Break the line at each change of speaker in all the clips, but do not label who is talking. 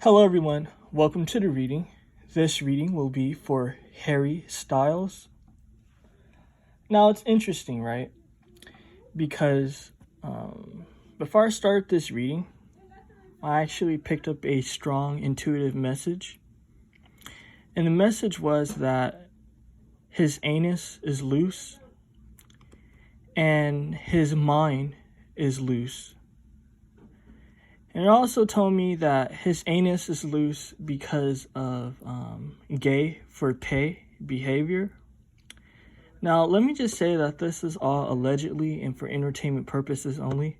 Hello everyone, welcome to the reading. This reading will be for Harry Styles. Now it's interesting, right? Because before I start this reading, I actually picked up a strong intuitive message. And the message was that his anus is loose and his mind is loose. And it also told me that his anus is loose because of gay for pay behavior. Now, let me just say that this is all allegedly and for entertainment purposes only.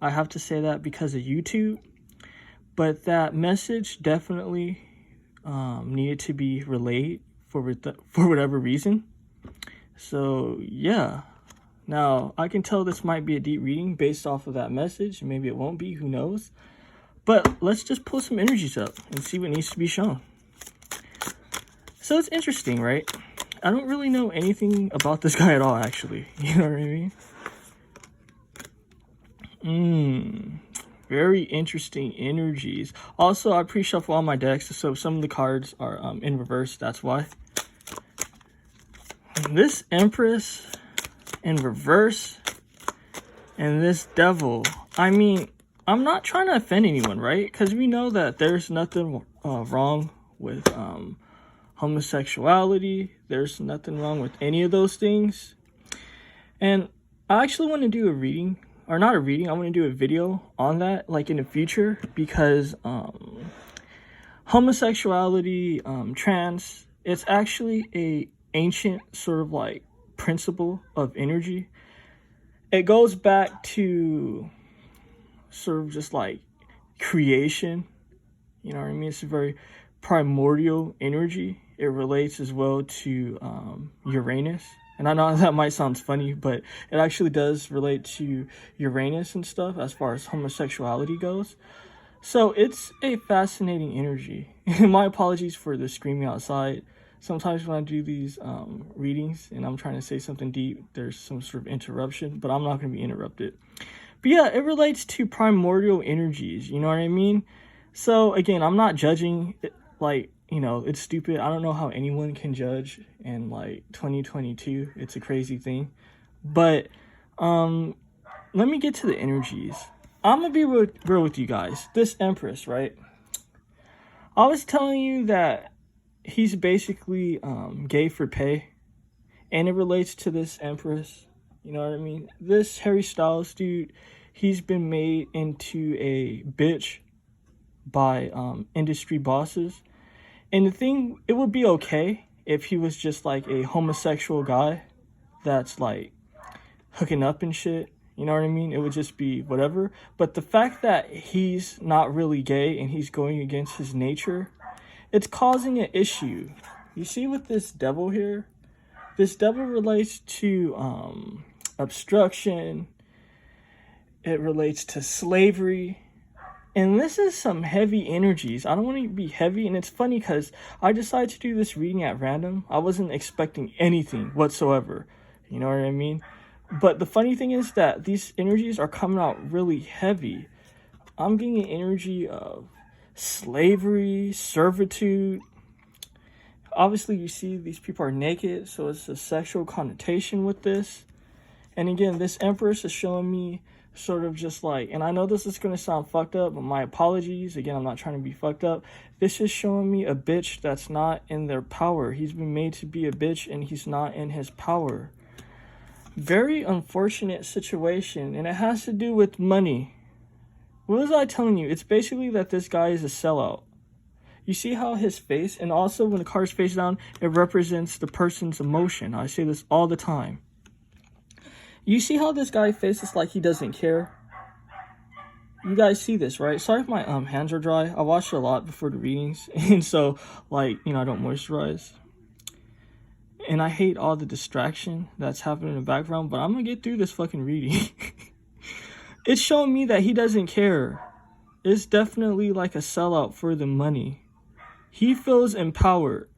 I have to say that because of YouTube. But that message definitely needed to be relayed for whatever reason. So, yeah. Now, I can tell this might be a deep reading based off of that message. Maybe it won't be, who knows? But let's just pull some energies up and see what needs to be shown. So it's interesting, right? I don't really know anything about this guy at all, actually. You know what I mean? Very interesting energies. Also, I pre-shuffle all my decks, so some of the cards are in reverse, that's why. This Empress in reverse and this Devil. I mean, I'm not trying to offend anyone, right? Because we know that there's nothing wrong with homosexuality. There's nothing wrong with any of those things. And I actually want to do a reading, or not a reading, I want to do a video on that, like in the future, because homosexuality, trans, it's actually a ancient sort of like principle of energy. It goes back to sort of just like creation, you know what I mean? It's a very primordial energy. It relates as well to Uranus. And I know that might sound funny, but it actually does relate to Uranus and stuff as far as homosexuality goes. So it's a fascinating energy. My apologies for the screaming outside. Sometimes when I do these readings and I'm trying to say something deep, there's some sort of interruption, but I'm not going to be interrupted. But yeah, it relates to primordial energies, you know what I mean? So again, I'm not judging, like, you know, it's stupid. I don't know how anyone can judge in like 2022. It's a crazy thing. But let me get to the energies. I'm going to be real with you guys. This Empress, right? I was telling you that he's basically gay for pay. And it relates to this Empress. You know what I mean? This Harry Styles dude, he's been made into a bitch by industry bosses. And the thing, it would be okay if he was just like a homosexual guy that's like hooking up and shit. You know what I mean? It would just be whatever. But the fact that he's not really gay and he's going against his nature, it's causing an issue. You see with this Devil here? This Devil relates to obstruction. It relates to slavery. And this is some heavy energies. I don't want to be heavy. And it's funny because I decided to do this reading at random. I wasn't expecting anything whatsoever. You know what I mean? But the funny thing is that these energies are coming out really heavy. I'm getting an energy of slavery, servitude. Obviously, you see these people are naked, so it's a sexual connotation with this. And again, this Empress is showing me sort of just like, and I know this is going to sound fucked up, but my apologies. Again, I'm not trying to be fucked up. This is showing me a bitch that's not in their power. He's been made to be a bitch and he's not in his power. Very unfortunate situation, and it has to do with money. What was I telling you? It's basically that this guy is a sellout. You see how his face, and also when the card's face down, it represents the person's emotion. I say this all the time. You see how this guy faces like he doesn't care? You guys see this, right? Sorry if my hands are dry. I washed a lot before the readings, and so, like, you know, I don't moisturize. And I hate all the distraction that's happening in the background, but I'm gonna get through this fucking reading. It's showing me that he doesn't care. It's definitely like a sellout for the money. He feels empowered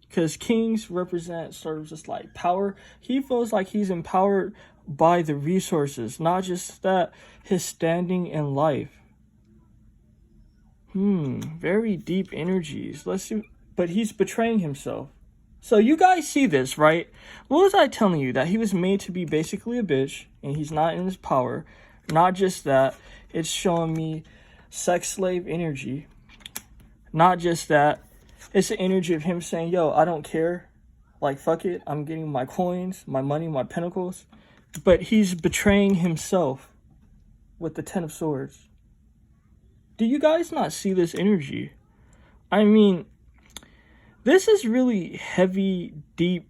because kings represent sort of just like power. He feels like he's empowered by the resources, not just that, his standing in life. Very deep energies. Let's see. But he's betraying himself. So you guys see this, right? What was I telling you? That he was made to be basically a bitch, and he's not in his power. Not just that, it's showing me sex slave energy. Not just that, it's the energy of him saying, yo, I don't care. Like, fuck it. I'm getting my coins, my money, my pentacles. But he's betraying himself with the Ten of Swords. Do you guys not see this energy? I mean, this is really heavy, deep,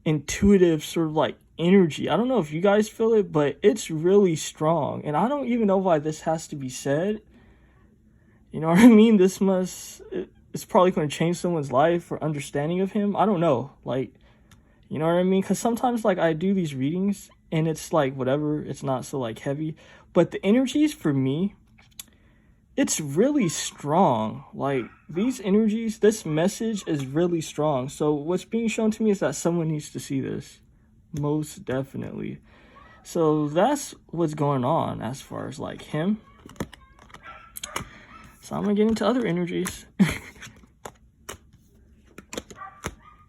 intuitive sort of like energy. I don't know if you guys feel it, but it's really strong. And I don't even know why this has to be said. You know what I mean? It's probably going to change someone's life or understanding of him. I don't know. Like, you know what I mean? Because sometimes, like, I do these readings and it's like, whatever, it's not so like heavy. But the energies for me, it's really strong. Like, these energies, this message is really strong. So what's being shown to me is that someone needs to see this. Most definitely. So that's what's going on as far as like him. So I'm gonna get into other energies.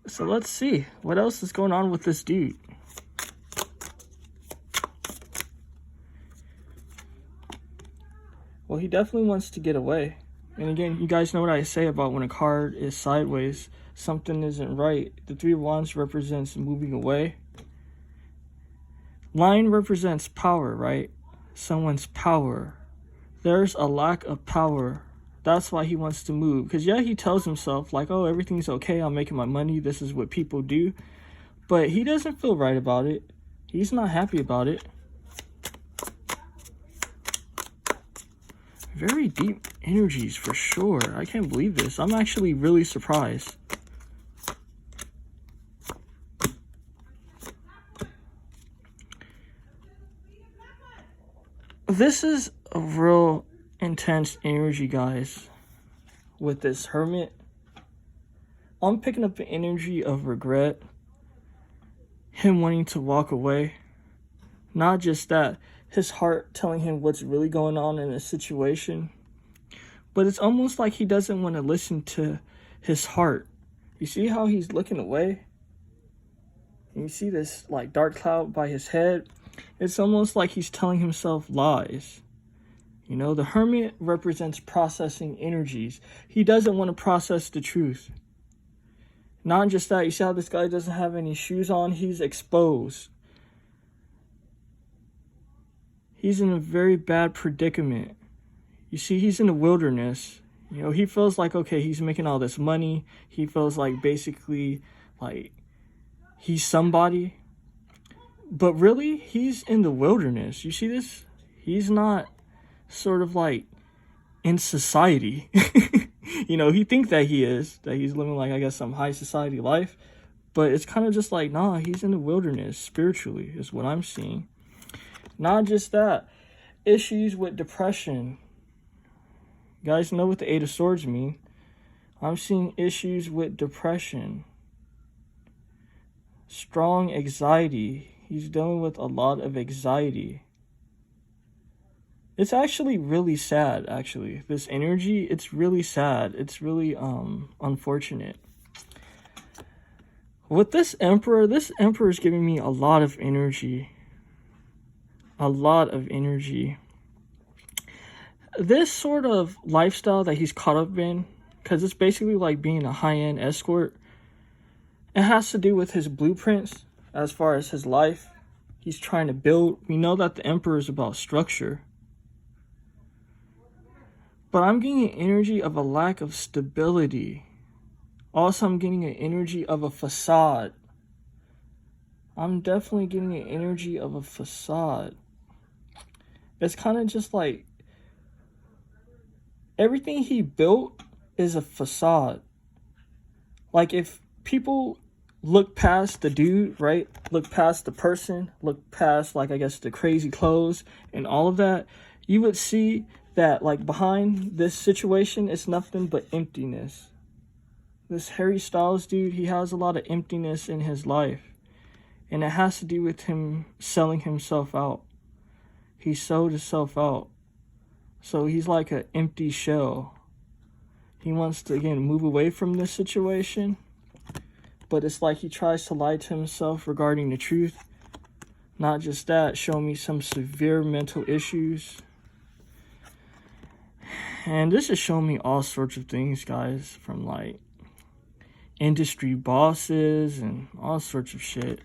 So let's see what else is going on with this dude. Well, he definitely wants to get away. And again, you guys know what I say about when a card is sideways, something isn't right. The Three of Wands represents moving away. Lion represents power, right? Someone's power. There's a lack of power. That's why he wants to move. Because yeah, he tells himself like, oh, everything's okay. I'm making my money. This is what people do. But he doesn't feel right about it. He's not happy about it. Very deep energies for sure. I can't believe this. I'm actually really surprised. This is a real intense energy, guys, with this Hermit. I'm picking up the energy of regret. Him wanting to walk away. Not just that, his heart telling him what's really going on in a situation. But it's almost like he doesn't want to listen to his heart. You see how he's looking away? And you see this like dark cloud by his head? It's almost like he's telling himself lies. You know, the Hermit represents processing energies. He doesn't want to process the truth. Not just that, you see how this guy doesn't have any shoes on? He's exposed. He's in a very bad predicament. You see, he's in the wilderness. You know, he feels like, okay, he's making all this money. He feels like basically like he's somebody. But really, he's in the wilderness. You see this? He's not sort of like in society. You know, he thinks that he is, that he's living like, I guess, some high society life. But it's kind of just like, nah, he's in the wilderness spiritually is what I'm seeing. Not just that, issues with depression. You guys know what the Eight of Swords mean. I'm seeing issues with depression. Strong anxiety. He's dealing with a lot of anxiety. It's actually really sad, actually. This energy, it's really sad. It's really unfortunate. With this Emperor is giving me a lot of energy. A lot of energy. This sort of lifestyle that he's caught up in, because it's basically like being a high-end escort, it has to do with his blueprints as far as his life he's trying to build. We know that the Emperor is about structure. But I'm getting an energy of a lack of stability. Also, I'm getting an energy of a facade. I'm definitely getting an energy of a facade. It's kind of just like everything he built is a facade. Like if people look past the dude, right? Look past the person, look past like, I guess, the crazy clothes and all of that, you would see that like behind this situation is nothing but emptiness. This Harry Styles dude, he has a lot of emptiness in his life. And it has to do with him selling himself out. He sold himself out. So he's like an empty shell. He wants to, again, move away from this situation. But it's like he tries to lie to himself regarding the truth. Not just that, show me some severe mental issues. And this is showing me all sorts of things, guys, from like industry bosses and all sorts of shit.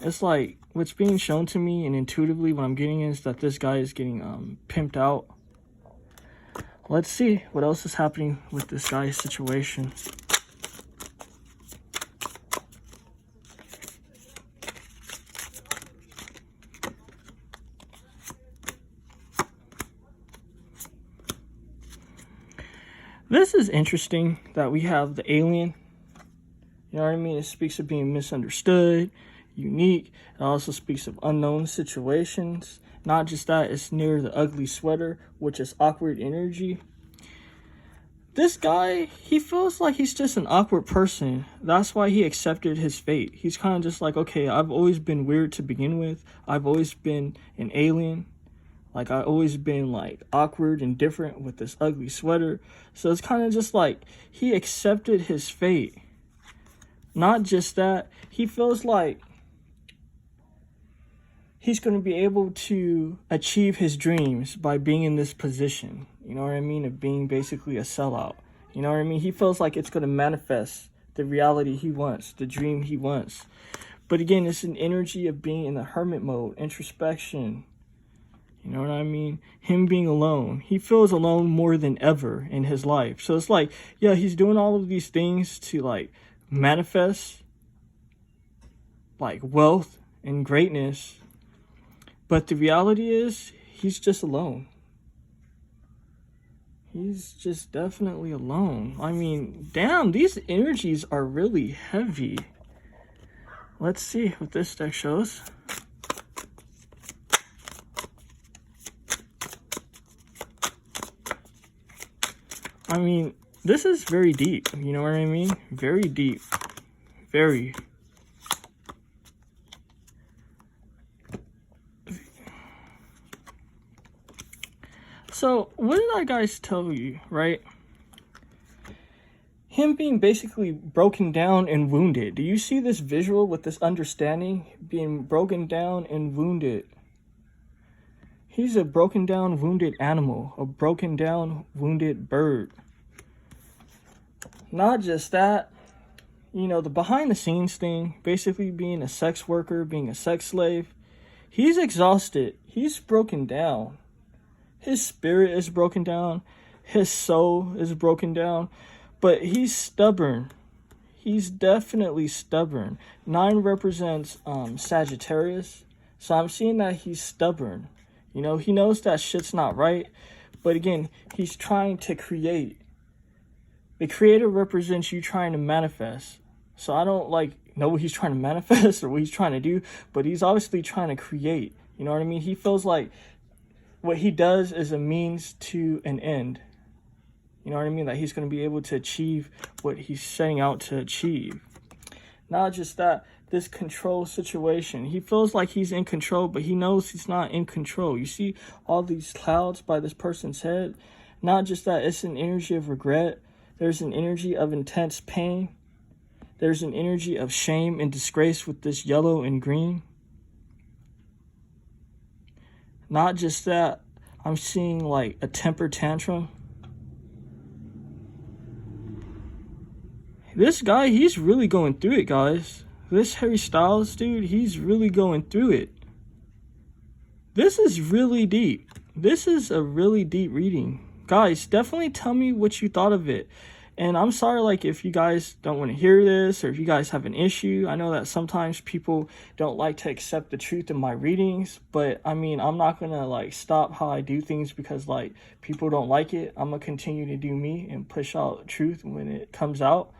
It's like what's being shown to me, and intuitively what I'm getting is that this guy is getting pimped out. Let's see what else is happening with this guy's situation. This is interesting that we have the alien. You know what I mean? It speaks of being misunderstood, unique. It also speaks of unknown situations. Not just that, it's near the ugly sweater, which is awkward energy. This guy, he feels like he's just an awkward person. That's why he accepted his fate. He's kind of just like, okay, I've always been weird to begin with. I've always been an alien. Like, I've always been, like, awkward and different with this ugly sweater. So it's kind of just like he accepted his fate. Not just that, he feels like he's going to be able to achieve his dreams by being in this position. You know what I mean? Of being basically a sellout. You know what I mean? He feels like it's going to manifest the reality he wants, the dream he wants. But again, it's an energy of being in the hermit mode, introspection. You know what I mean? Him being alone. He feels alone more than ever in his life. So it's like, yeah, he's doing all of these things to like manifest like wealth and greatness. But the reality is he's just alone. He's just definitely alone. I mean, damn, these energies are really heavy. Let's see what this deck shows. I mean, this is very deep, you know what I mean? Very deep. Very. So, what did I guys tell you, right? Him being basically broken down and wounded. Do you see this visual with this understanding? Being broken down and wounded. He's a broken down, wounded animal. A broken down, wounded bird. Not just that, you know, the behind the scenes thing, basically being a sex worker, being a sex slave. He's exhausted. He's broken down. His spirit is broken down. His soul is broken down. But he's stubborn. He's definitely stubborn. 9 represents Sagittarius. So I'm seeing that he's stubborn. You know, he knows that shit's not right. But again, he's trying to create. The creator represents you trying to manifest. So I don't like know what he's trying to manifest or what he's trying to do, but he's obviously trying to create. You know what I mean? He feels like what he does is a means to an end. You know what I mean? That he's going to be able to achieve what he's setting out to achieve. Not just that, this control situation. He feels like he's in control, but he knows he's not in control. You see all these clouds by this person's head? Not just that, it's an energy of regret. There's an energy of intense pain. There's an energy of shame and disgrace with this yellow and green. Not just that, I'm seeing like a temper tantrum. This guy, he's really going through it, guys. This Harry Styles dude, he's really going through it. This is really deep. This is a really deep reading. Guys, definitely tell me what you thought of it. And I'm sorry, like, if you guys don't want to hear this or if you guys have an issue. I know that sometimes people don't like to accept the truth in my readings. But, I mean, I'm not going to, like, stop how I do things because, like, people don't like it. I'm going to continue to do me and push out truth when it comes out.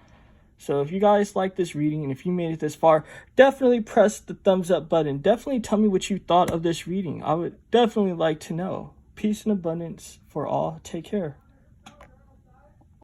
So if you guys like this reading and if you made it this far, definitely press the thumbs up button. Definitely tell me what you thought of this reading. I would definitely like to know. Peace and abundance for all. Take care.